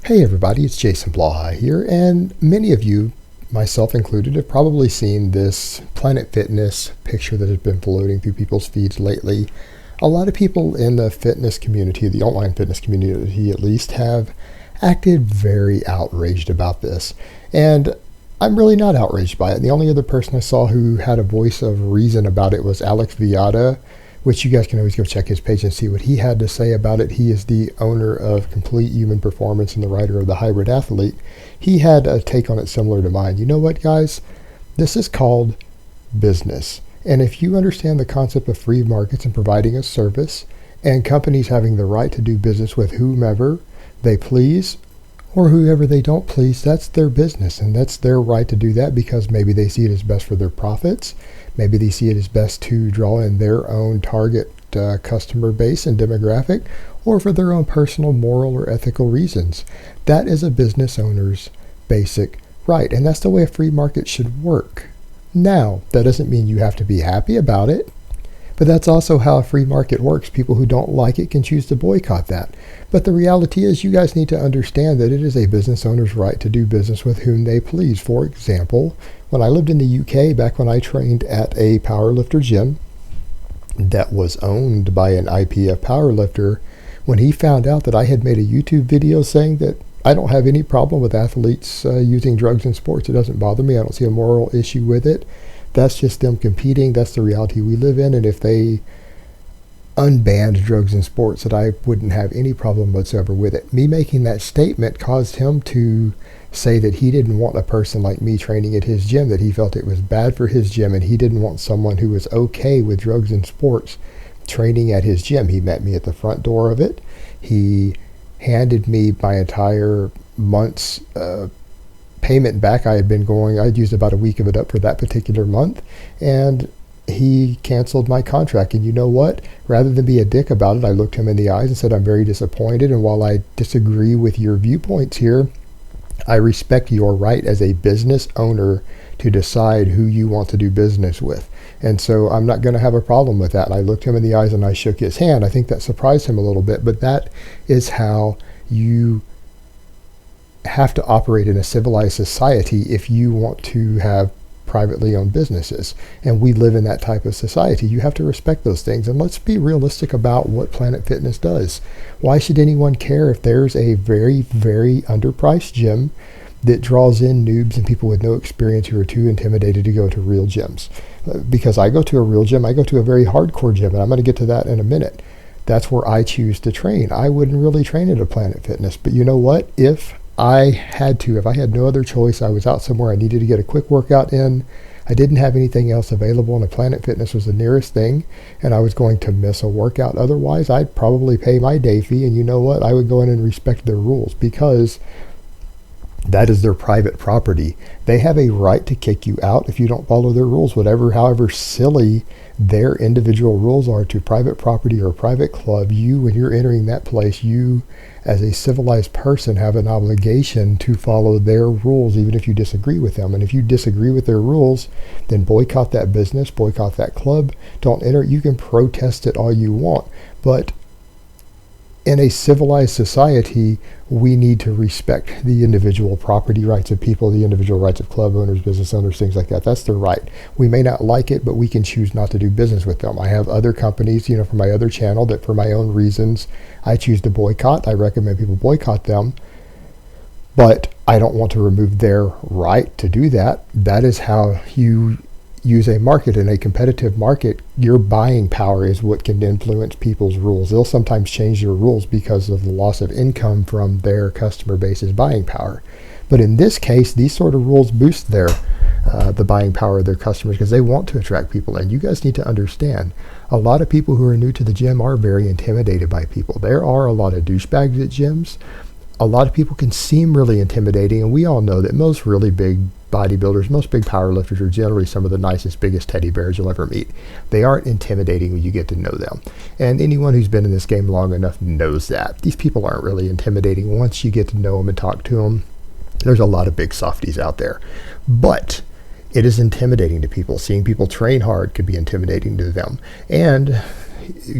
Hey everybody, it's Jason Blaha here, and many of you, myself included, have probably seen this Planet Fitness picture that has been floating through people's feeds lately. A lot of people in the fitness community, the online fitness community at least, have acted very outraged about this. And I'm really not outraged by it. The only other person I saw who had a voice of reason about it was Alex Viada, which you guys can always go check his page and see what he had to say about it. He is the owner of Complete Human Performance and the writer of The Hybrid Athlete. He had a take on it similar to mine. You know what, guys? This is called business. And if you understand the concept of free markets and providing a service, and companies having the right to do business with whomever they please, or whoever they don't please, that's their business, and that's their right to do that because maybe they see it as best for their profits. Maybe they see it as best to draw in their own target customer base and demographic, or for their own personal, moral, or ethical reasons. That is a business owner's basic right, and that's the way a free market should work. Now, that doesn't mean you have to be happy about it, but that's also how a free market works. People who don't like it can choose to boycott that. But the reality is you guys need to understand that it is a business owner's right to do business with whom they please. For example, when I lived in the UK, back when I trained at a powerlifter gym that was owned by an IPF powerlifter, when he found out that I had made a YouTube video saying that I don't have any problem with athletes using drugs in sports, it doesn't bother me, I don't see a moral issue with it. That's just them competing. That's the reality we live in. And if they unbanned drugs in sports, that I wouldn't have any problem whatsoever with it. Me making that statement caused him to say that he didn't want a person like me training at his gym, that he felt it was bad for his gym, and he didn't want someone who was okay with drugs in sports training at his gym. He met me at the front door of it. He handed me my entire month's payment back. I'd used about a week of it up for that particular month, and he canceled my contract. And you know what? Rather than be a dick about it, I looked him in the eyes and said, I'm very disappointed, and while I disagree with your viewpoints here, I respect your right as a business owner to decide who you want to do business with. And so I'm not going to have a problem with that. And I looked him in the eyes and I shook his hand. I think that surprised him a little bit, but that is how you have to operate in a civilized society if you want to have privately owned businesses. And we live in that type of society. You have to respect those things. And let's be realistic about what Planet Fitness does. Why should anyone care if there's a very, very underpriced gym that draws in noobs and people with no experience who are too intimidated to go to real gyms? Because I go to a real gym, I go to a very hardcore gym, and I'm going to get to that in a minute. That's where I choose to train. I wouldn't really train at a Planet Fitness, but you know what? If I had no other choice, I was out somewhere, I needed to get a quick workout in, I didn't have anything else available, and a Planet Fitness was the nearest thing, and I was going to miss a workout otherwise, I'd probably pay my day fee, and you know what? I would go in and respect their rules, because that is their private property. They have a right to kick you out if you don't follow their rules, however silly their individual rules are to private property or a private club. When you're entering that place, you as a civilized person have an obligation to follow their rules, even if you disagree with them. And if you disagree with their rules, then boycott that business, boycott that club, don't enter. You can protest it all you want, but in a civilized society, we need to respect the individual property rights of people, the individual rights of club owners, business owners, things like that. That's their right. We may not like it, but we can choose not to do business with them. I have other companies, for my other channel that for my own reasons, I choose to boycott. I recommend people boycott them, but I don't want to remove their right to do that. That is how you use a market. In a competitive market, your buying power is what can influence people's rules. They'll sometimes change their rules because of the loss of income from their customer base's buying power. But in this case, these sort of rules boost the buying power of their customers because they want to attract people. And you guys need to understand, a lot of people who are new to the gym are very intimidated by people. There are a lot of douchebags at gyms. A lot of people can seem really intimidating, and we all know that most really big bodybuilders, most big powerlifters are generally some of the nicest, biggest teddy bears you'll ever meet. They aren't intimidating when you get to know them. And anyone who's been in this game long enough knows that. These people aren't really intimidating once you get to know them and talk to them. There's a lot of big softies out there. But it is intimidating to people. Seeing people train hard could be intimidating to them. And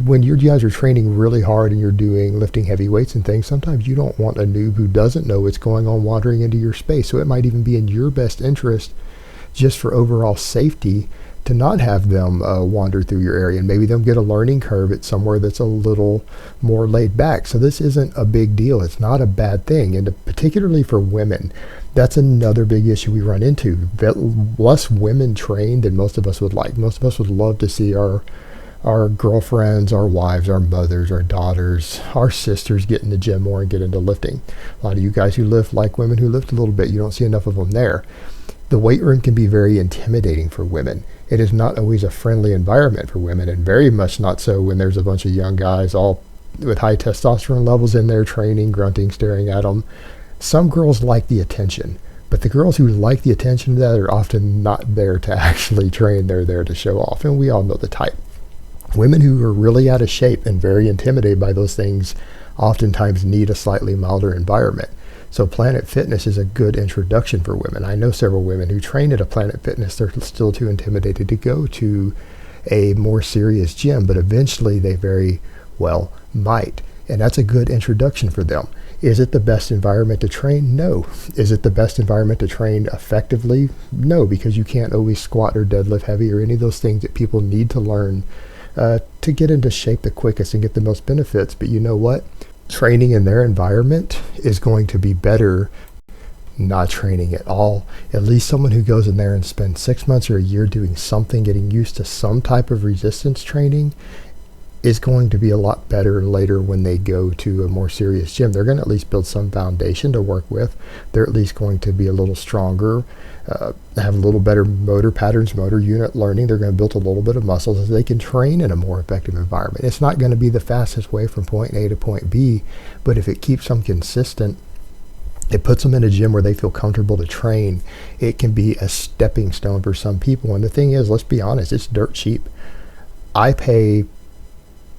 when you guys are training really hard and you're doing lifting heavy weights and things, sometimes you don't want a noob who doesn't know what's going on wandering into your space. So it might even be in your best interest, just for overall safety, to not have them wander through your area, and maybe they'll get a learning curve at somewhere that's a little more laid back. So this isn't a big deal. It's not a bad thing. And particularly for women, that's another big issue we run into. Less women trained than most of us would like. Most of us would love to see our girlfriends, our wives, our mothers, our daughters, our sisters get in the gym more and get into lifting. A lot of you guys who lift like women who lift a little bit, you don't see enough of them there. The weight room can be very intimidating for women. It is not always a friendly environment for women, and very much not so when there's a bunch of young guys all with high testosterone levels in there training, grunting, staring at them. Some girls like the attention, but the girls who like the attention to that are often not there to actually train. They're there to show off, and we all know the type. Women who are really out of shape and very intimidated by those things oftentimes need a slightly milder environment. So Planet Fitness is a good introduction for women. I know several women who train at a Planet Fitness. They're still too intimidated to go to a more serious gym, but eventually they very well might. And that's a good introduction for them. Is it the best environment to train? No. Is it the best environment to train effectively? No, because you can't always squat or deadlift heavy or any of those things that people need to learn to get into shape the quickest and get the most benefits. But you know what? Training in their environment is going to be better not training at all. At least someone who goes in there and spends 6 months or a year doing something, getting used to some type of resistance training, is going to be a lot better later when they go to a more serious gym. They're going to at least build some foundation to work with. They're at least going to be a little stronger, have a little better motor patterns, motor unit learning. They're going to build a little bit of muscles so they can train in a more effective environment. It's not going to be the fastest way from point A to point B, but if it keeps them consistent, it puts them in a gym where they feel comfortable to train. It can be a stepping stone for some people. And the thing is, let's be honest, it's dirt cheap. I pay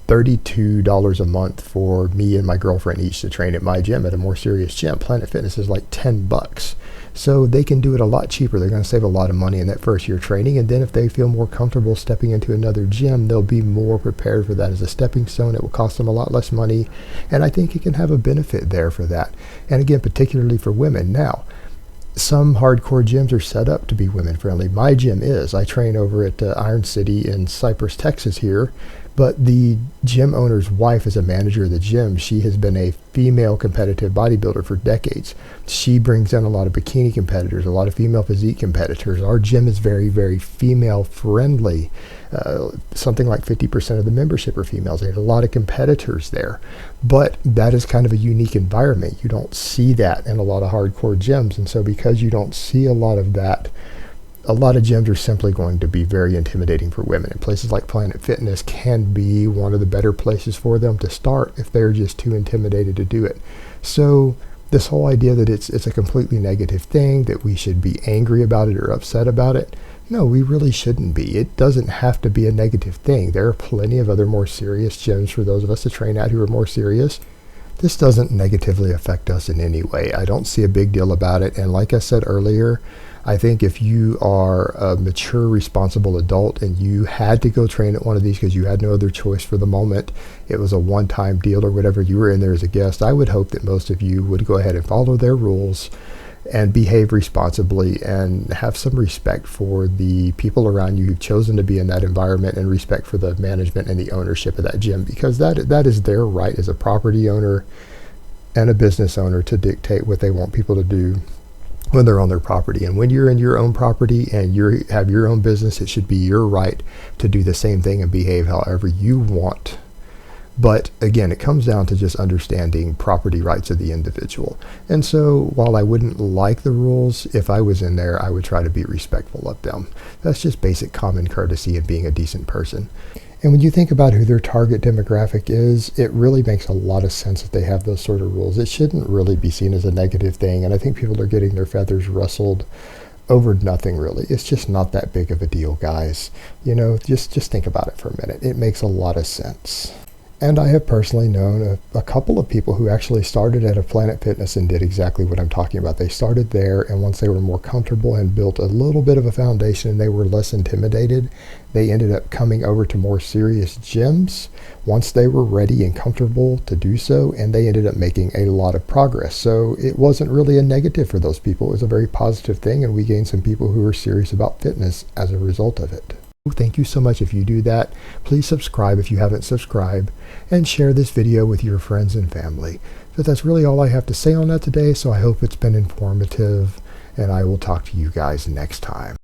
$32 a month for me and my girlfriend each to train at my gym, at a more serious gym. Planet Fitness is like $10. So they can do it a lot cheaper. They're going to save a lot of money in that first year training. And then if they feel more comfortable stepping into another gym, they'll be more prepared for that as a stepping stone. It will cost them a lot less money. And I think it can have a benefit there for that. And again, particularly for women. Now, some hardcore gyms are set up to be women friendly. My gym is. I train over at Iron City in Cypress, Texas here. But the gym owner's wife is a manager of the gym. She has been a female competitive bodybuilder for decades. She brings in a lot of bikini competitors, a lot of female physique competitors. Our gym is very, very female friendly. Something like 50% of the membership are females. They have a lot of competitors there. But that is kind of a unique environment. You don't see that in a lot of hardcore gyms. And so because you don't see a lot of that, a lot of gyms are simply going to be very intimidating for women. And places like Planet Fitness can be one of the better places for them to start if they're just too intimidated to do it. So this whole idea that it's a completely negative thing, that we should be angry about it or upset about it, no, we really shouldn't be. It doesn't have to be a negative thing. There are plenty of other more serious gyms for those of us to train at who are more serious. This doesn't negatively affect us in any way. I don't see a big deal about it. And like I said earlier, I think if you are a mature, responsible adult and you had to go train at one of these because you had no other choice for the moment, it was a one-time deal or whatever, you were in there as a guest, I would hope that most of you would go ahead and follow their rules and behave responsibly and have some respect for the people around you who've chosen to be in that environment, and respect for the management and the ownership of that gym, because that is their right as a property owner and a business owner to dictate what they want people to do when they're on their property. And when you're in your own property and you have your own business, it should be your right to do the same thing and behave however you want. But again, it comes down to just understanding property rights of the individual. And so while I wouldn't like the rules, if I was in there, I would try to be respectful of them. That's just basic common courtesy and being a decent person. And when you think about who their target demographic is, it really makes a lot of sense that they have those sort of rules. It shouldn't really be seen as a negative thing. And I think people are getting their feathers rustled over nothing really. It's just not that big of a deal, guys. You know, just think about it for a minute. It makes a lot of sense. And I have personally known a couple of people who actually started at a Planet Fitness and did exactly what I'm talking about. They started there, and once they were more comfortable and built a little bit of a foundation and they were less intimidated, they ended up coming over to more serious gyms once they were ready and comfortable to do so, and they ended up making a lot of progress. So it wasn't really a negative for those people. It was a very positive thing, and we gained some people who were serious about fitness as a result of it. Thank you so much if you do that. Please subscribe if you haven't subscribed, and share this video with your friends and family. So that's really all I have to say on that today, so I hope it's been informative, and I will talk to you guys next time.